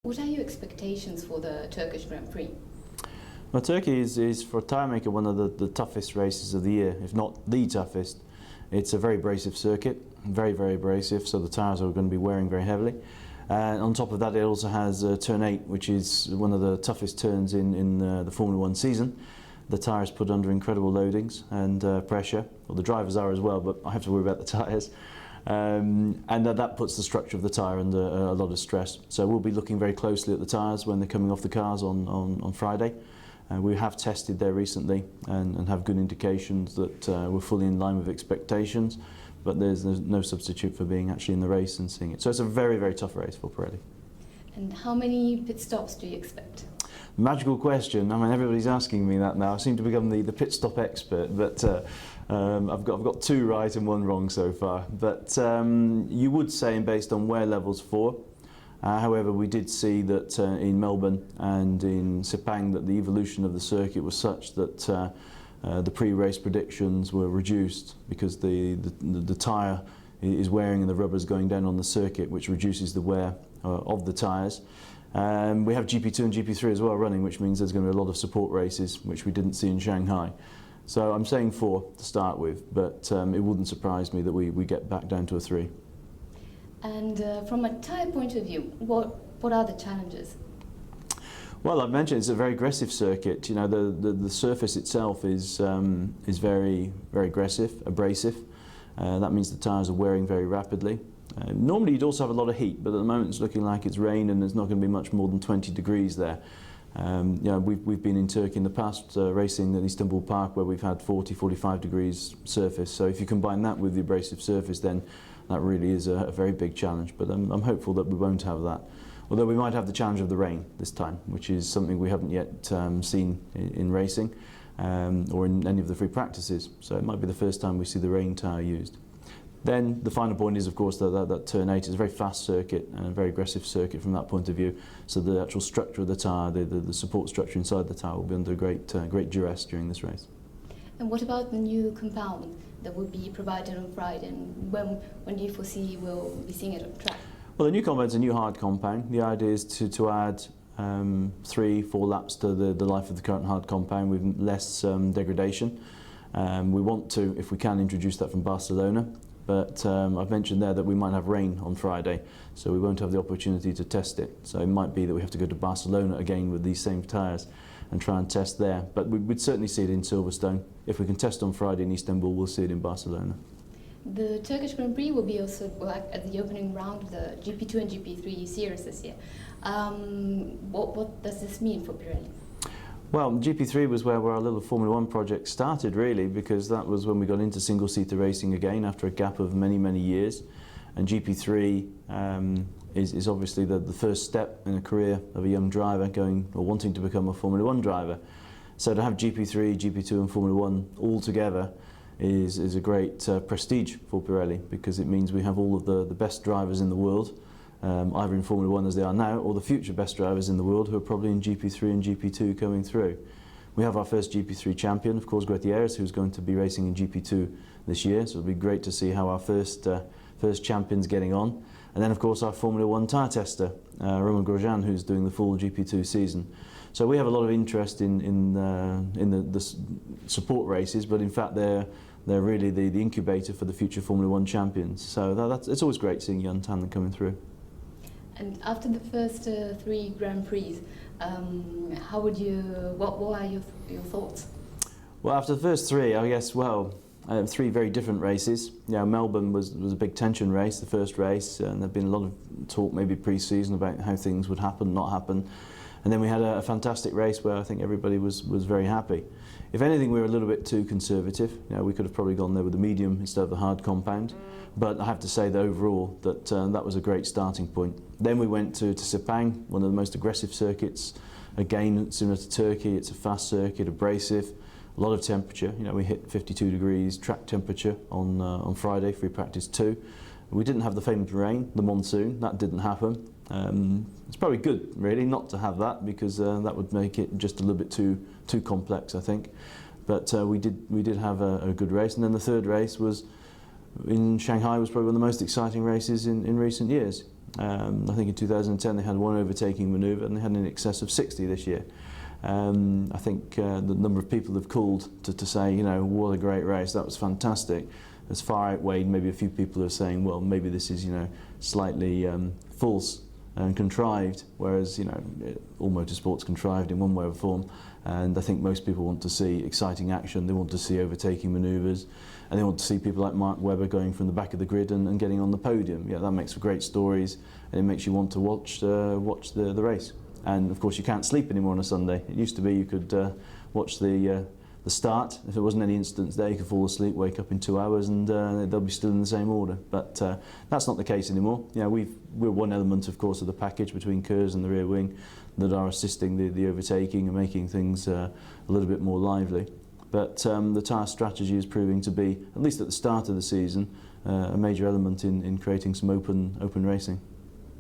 What are your expectations for the Turkish Grand Prix? Well, Turkey is for a tyre maker one of the toughest races of the year, if not the toughest. It's a very abrasive circuit, very, very abrasive, so the tyres are going to be wearing very heavily. And on top of that, it also has turn 8, which is one of the toughest turns in the Formula 1 season. The tyres put under incredible loadings and pressure. Well, the drivers are as well, but I have to worry about the tyres. And that puts the structure of the tyre under a lot of stress. So we'll be looking very closely at the tyres when they're coming off the cars on Friday. We have tested there recently and have good indications that we're fully in line with expectations, but there's no substitute for being actually in the race and seeing it. So it's a very, very tough race for Pirelli. And how many pit stops do you expect? Magical question. I mean, everybody's asking me that now. I seem to become the pit stop expert, but I've got 2 right and 1 wrong so far. But you would say, based on wear levels 4. However, we did see that in Melbourne and in Sepang that the evolution of the circuit was such that the pre-race predictions were reduced because the tyre is wearing and the rubber's going down on the circuit, which reduces the wear of the tyres. We have GP2 and GP3 as well running, which means there's going to be a lot of support races, which we didn't see in Shanghai. So I'm saying 4 to start with, but it wouldn't surprise me that we get back down to a 3. And from a tyre point of view, what are the challenges? Well, I've mentioned it's a very aggressive circuit. You know, the surface itself is very, very aggressive, abrasive. That means the tyres are wearing very rapidly. Normally you'd also have a lot of heat, but at the moment it's looking like it's rain and there's not going to be much more than 20 degrees there. You know, we've been in Turkey in the past racing at Istanbul Park where we've had 40, 45 degrees surface. So if you combine that with the abrasive surface, then that really is a very big challenge. But I'm hopeful that we won't have that. Although we might have the challenge of the rain this time, which is something we haven't yet seen in racing or in any of the free practices. So it might be the first time we see the rain tyre used. Then the final point is, of course, that turn 8 is a very fast circuit and a very aggressive circuit from that point of view. So the actual structure of the tyre, the support structure inside the tyre will be under great duress during this race. And what about the new compound that will be provided on Friday? And when do you foresee we'll be seeing it on track? Well, the new compound is a new hard compound. The idea is to add 3-4 laps to the life of the current hard compound with less degradation. We want to, if we can, introduce that from Barcelona. But I've mentioned there that we might have rain on Friday, so we won't have the opportunity to test it. So it might be that we have to go to Barcelona again with these same tyres and try and test there. But we'd certainly see it in Silverstone. If we can test on Friday in Istanbul, we'll see it in Barcelona. The Turkish Grand Prix will be also at the opening round of the GP2 and GP3 series this year. What does this mean for Pirelli? Well, GP3 was where our little Formula 1 project started, really, because that was when we got into single-seater racing again after a gap of many, many years. And GP3 is obviously the first step in a career of a young driver going or wanting to become a Formula 1 driver. So to have GP3, GP2 and Formula 1 all together is a great prestige for Pirelli, because it means we have all of the best drivers in the world, either in Formula 1 as they are now, or the future best drivers in the world who are probably in GP3 and GP2 coming through. We have our first GP3 champion, of course, Gutierrez, who's going to be racing in GP2 this year, so it'll be great to see how our first champion's getting on. And then, of course, our Formula 1 tyre tester, Roman Grosjean, who's doing the full GP2 season. So we have a lot of interest in the support races, but in fact they're really the incubator for the future Formula 1 champions. So it's always great seeing young talent coming through. And after the first 3 Grand Prix, what are your thoughts? Well, after the first 3, I guess, 3 very different races. You know, Melbourne was a big tension race, the first race, and there'd been a lot of talk maybe pre-season about how things would happen, not happen. And then we had a fantastic race where I think everybody was very happy. If anything, we were a little bit too conservative. You know, we could have probably gone there with the medium instead of the hard compound. But I have to say that overall that was a great starting point. Then we went to Sepang, one of the most aggressive circuits. Again, similar to Turkey, it's a fast circuit, abrasive, a lot of temperature. You know, we hit 52 degrees track temperature on Friday, free practice 2. We didn't have the famous rain, the monsoon, that didn't happen. It's probably good, really, not to have that, because that would make it just a little bit too complex, I think. But we did have a good race, and then the third race was in Shanghai was probably one of the most exciting races in recent years. I think in 2010 they had one overtaking manoeuvre, and they had in excess of 60 this year. I think the number of people have called to say, you know, what a great race, that was fantastic, has far outweighed maybe a few people who are saying, well, maybe this is, you know, slightly false and contrived, whereas, you know, all motorsport's contrived in one way or form. And I think most people want to see exciting action, they want to see overtaking manoeuvres, and they want to see people like Mark Webber going from the back of the grid and getting on the podium. Yeah, that makes for great stories, and it makes you want to watch the race. And of course you can't sleep anymore on a Sunday. It used to be you could watch the start. If there wasn't any incidents there, you could fall asleep, wake up in 2 hours, and they'll be still in the same order. But that's not the case anymore. You know, we're one element, of course, of the package between KERS and the rear wing that are assisting the overtaking and making things a little bit more lively. But the tyre strategy is proving to be, at least at the start of the season, a major element in creating some open racing.